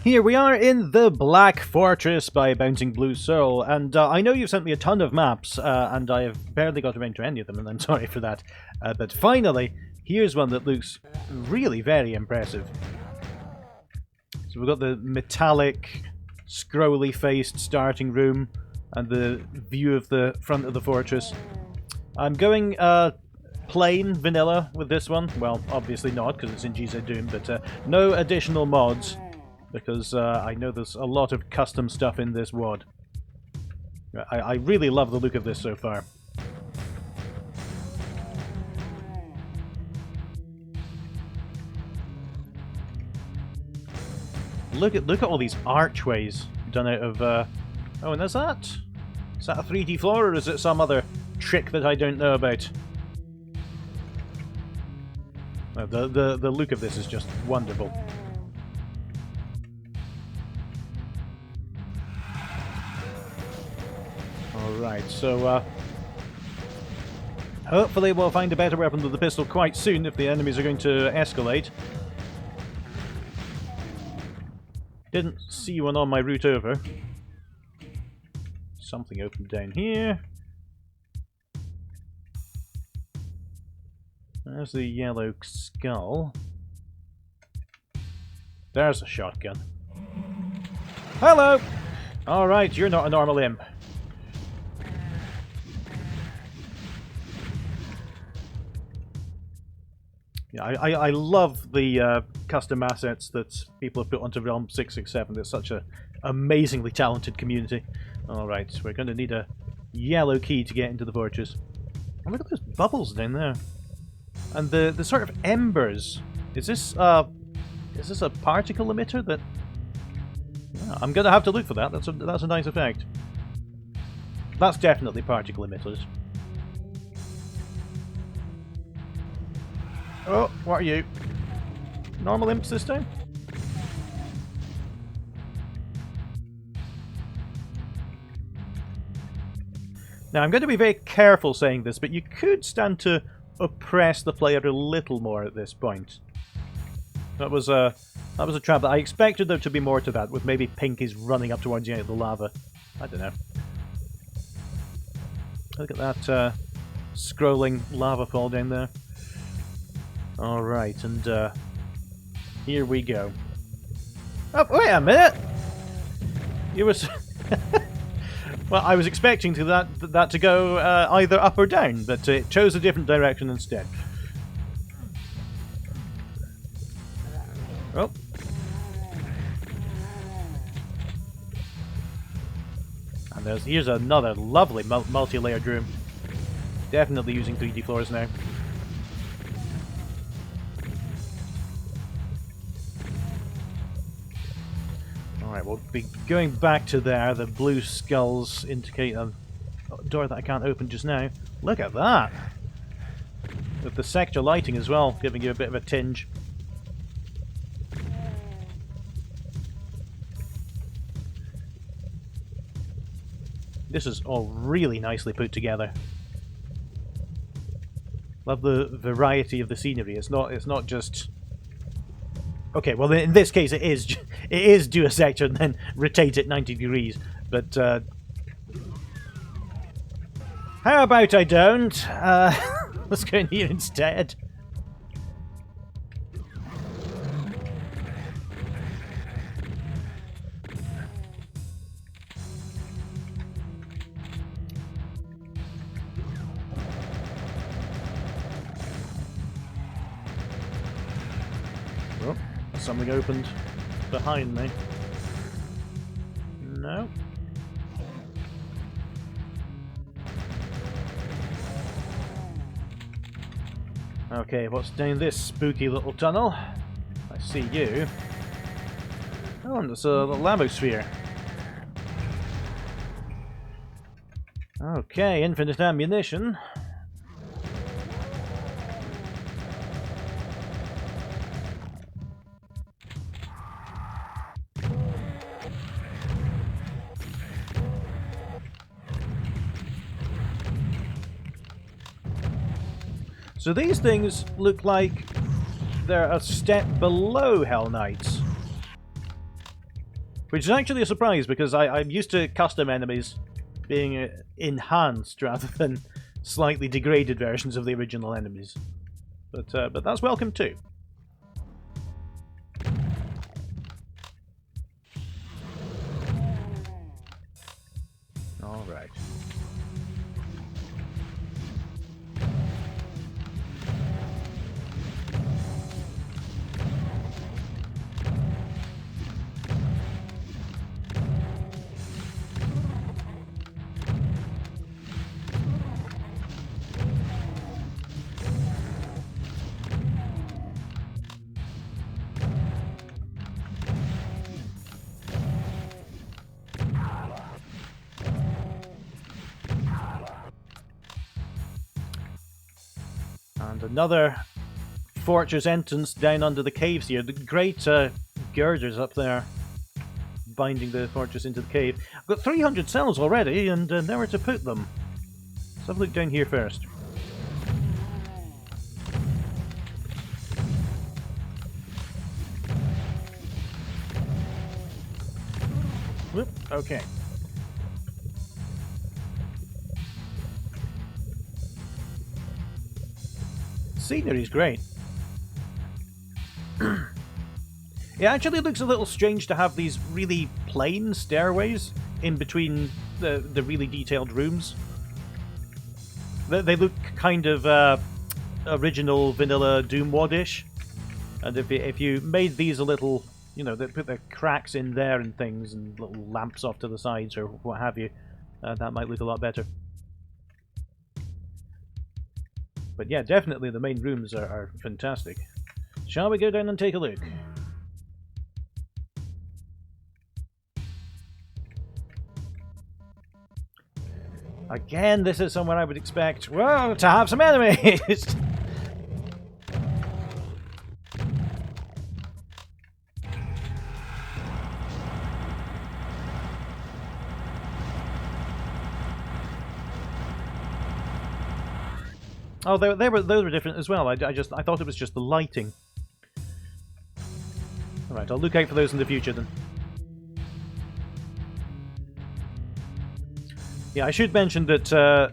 Here we are in the Black Fortress by Bouncing Blue Soul, and I know you've sent me a ton of maps, and I have barely got around to any of them, and I'm sorry for that. But finally, here's one that looks really very impressive. So we've got the metallic, scrolly-faced starting room, and the view of the front of the fortress. I'm going plain vanilla with this one. Well, obviously not, because it's in GZ Doom, but no additional mods, because I know there's a lot of custom stuff in this WOD. I really love the look of this so far. Look at all these archways done out of... Oh, and there's that. Is that a 3D floor, or is it some other trick that I don't know about? No, the look of this is just wonderful. Alright, so hopefully we'll find a better weapon than the pistol quite soon if the enemies are going to escalate. Didn't see one on my route over. Something opened down here. There's the yellow skull. There's a shotgun. Hello! Alright, you're not a normal imp. Yeah, I love the custom assets that people have put onto Realm 667. It's such an amazingly talented community. Alright, we're going to need a yellow key to get into the fortress. Oh, look at those bubbles down there. And the sort of embers. Is this a particle emitter that... Yeah, I'm going to have to look for that. That's a nice effect. That's definitely particle emitters. Oh, what are you? Normal imps this time? Now, I'm going to be very careful saying this, but you could stand to oppress the player a little more at this point. That was a trap that I expected there to be more to that, with maybe Pinkies running up towards you out of the lava. I don't know. Look at that scrolling lava fall down there. Alright, and here we go. Oh, wait a minute! You was... Well, I was expecting that to go either up or down, but it chose a different direction instead. Oh. And here's another lovely multi-layered room. Definitely using 3D floors now. Alright, we'll be going back to there. The blue skulls indicate a door that I can't open just now. Look at that! With the sector lighting as well, giving you a bit of a tinge. This is all really nicely put together. Love the variety of the scenery. It's not just... Okay, well in this case it is do a sector and then rotate it 90 degrees, but how about I don't? Let's go in here instead. Oh, something opened behind me. No. Okay, what's down this spooky little tunnel? I see you. Oh, and there's a Labosphere. Okay, infinite ammunition. So these things look like they're a step below Hell Knights. Which is actually a surprise, because I'm used to custom enemies being enhanced rather than slightly degraded versions of the original enemies. But that's welcome too. Alright. And another fortress entrance down under the caves here. The great girders up there binding the fortress into the cave. I've got 300 cells already and nowhere to put them. Let's have a look down here first. Whoop, okay. Scenery's great. It actually looks a little strange to have these really plain stairways in between the really detailed rooms. They look kind of original vanilla Doomwad-ish. And if you made these a little, you know, they put the cracks in there and things and little lamps off to the sides or what have you, that might look a lot better. But yeah, definitely the main rooms are fantastic. Shall we go down and take a look? Again, this is somewhere I would expect, whoa, to have some enemies! Oh, those were different as well. I thought it was just the lighting. Alright, I'll look out for those in the future then. Yeah, I should mention that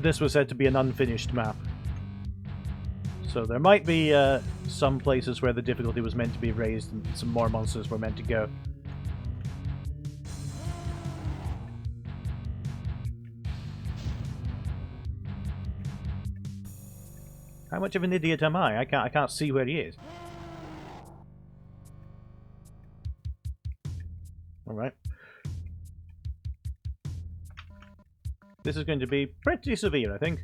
this was said to be an unfinished map. So there might be some places where the difficulty was meant to be raised and some more monsters were meant to go. How much of an idiot am I? I can't see where he is. Alright. This is going to be pretty severe, I think.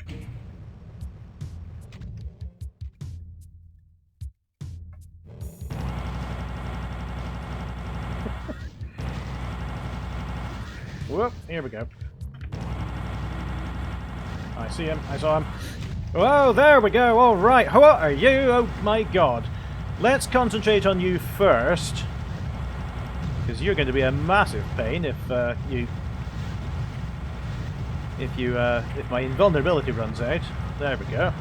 Whoop, here we go. I see him, I saw him. Oh, there we go, alright. What are you? Oh my god. Let's concentrate on you first. Because you're going to be a massive pain if my invulnerability runs out. There we go.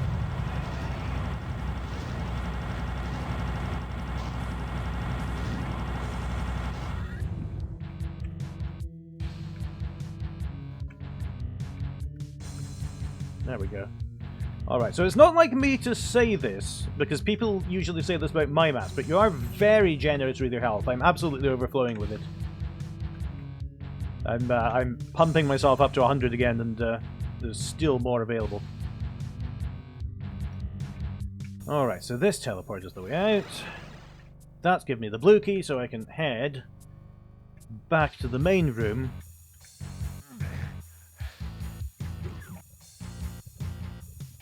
There we go. Alright, so it's not like me to say this, because people usually say this about my maps, but you are very generous with your health. I'm absolutely overflowing with it. I'm pumping myself up to 100 again, and there's still more available. Alright, so this teleport is the way out. That's given me the blue key, so I can head back to the main room.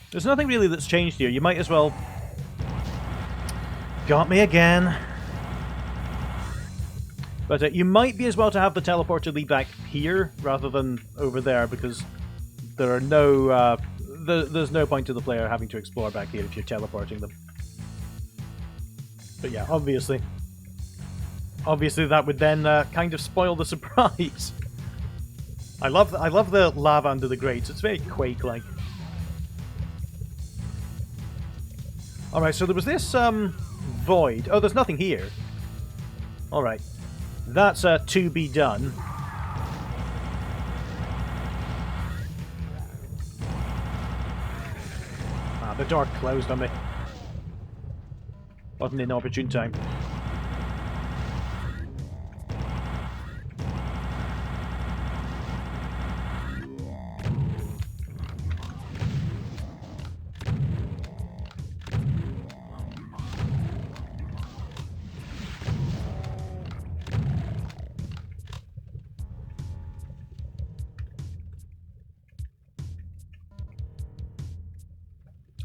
There's nothing really that's changed here. You might as well... Got me again. But you might be as well to have the teleporter lead back here rather than over there, because there are no... there's no point to the player having to explore back here if you're teleporting them. But yeah, obviously that would then kind of spoil the surprise. I love the lava under the grates. It's very Quake-like. Alright, so there was this void. Oh, there's nothing here. Alright. that's to be done. Ah, the door closed on me. Wasn't in opportune time.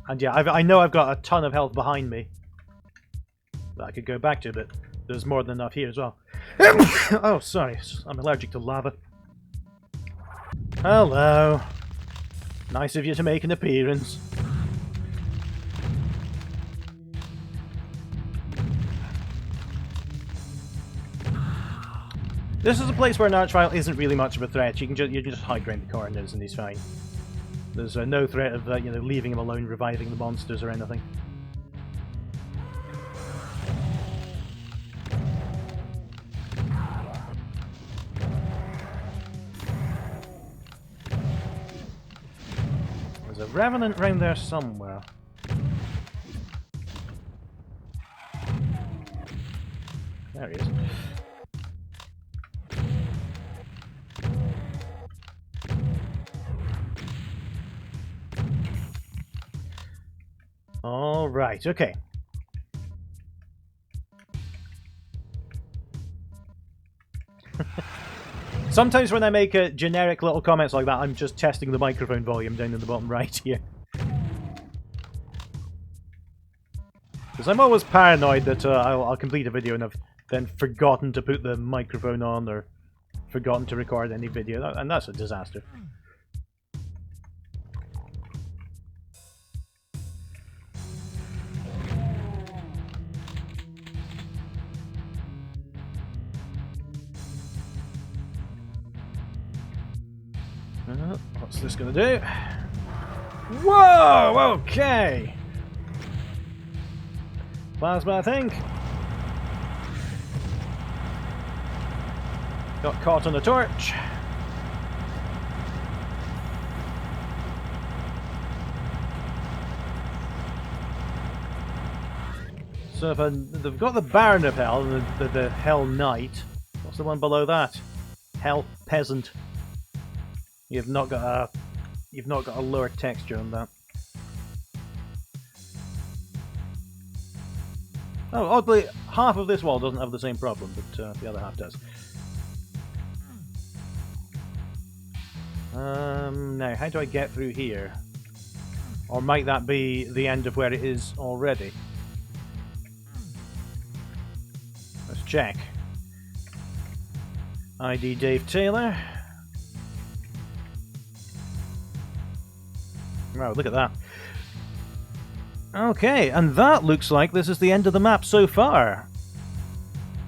And yeah, I know I've got a ton of health behind me that I could go back to, but there's more than enough here as well. Oh, sorry, I'm allergic to lava. Hello. Nice of you to make an appearance. This is a place where an Archvile isn't really much of a threat. You can just hide around the corners and he's fine. There's no threat of leaving him alone, reviving the monsters or anything. There's a Revenant round there somewhere. There he is. All right, okay. Sometimes when I make generic little comments like that, I'm just testing the microphone volume down in the bottom right here. Because I'm always paranoid that I'll complete a video and I've then forgotten to put the microphone on or forgotten to record any video, and that's a disaster. What's this gonna do? Whoa! Okay! Plasma, I think. Got caught on the torch. So if they've got the Baron of Hell and the Hell Knight, what's the one below that? Hell Peasant. You've not got a lower texture on that. Oh, oddly, half of this wall doesn't have the same problem, but the other half does. Now, how do I get through here? Or might that be the end of where it is already? Let's check. ID Dave Taylor. Wow, look at that. Okay, and that looks like this is the end of the map so far.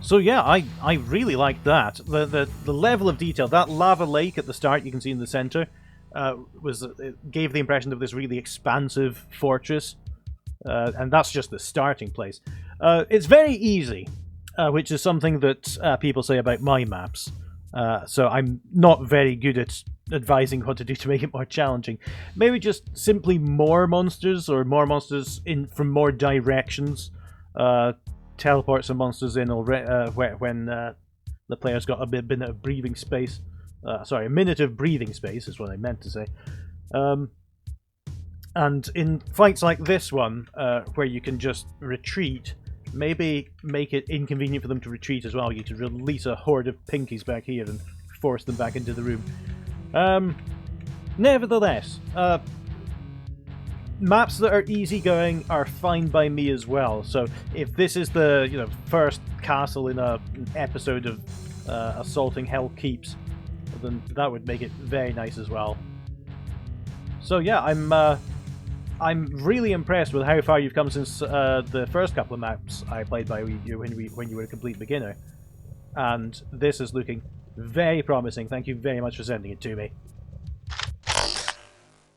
So yeah, I really like that. The level of detail, that lava lake at the start you can see in the center, it gave the impression of this really expansive fortress, and that's just the starting place. It's very easy, which is something that people say about my maps. So I'm not very good at advising what to do to make it more challenging. Maybe just simply more monsters, or more monsters from more directions. Teleport some monsters in when the player's got a minute of breathing space. Sorry, a minute of breathing space is what I meant to say. And in fights like this one, where you can just retreat, maybe make it inconvenient for them to retreat as well. You to release a horde of pinkies back here and force them back into the room. Nevertheless, maps that are easygoing are fine by me as well. So if this is the first castle in an episode of Assaulting Hell Keeps, then that would make it very nice as well. So yeah, I'm really impressed with how far you've come since the first couple of maps I played by you when you were a complete beginner, and this is looking very promising. Thank you very much for sending it to me.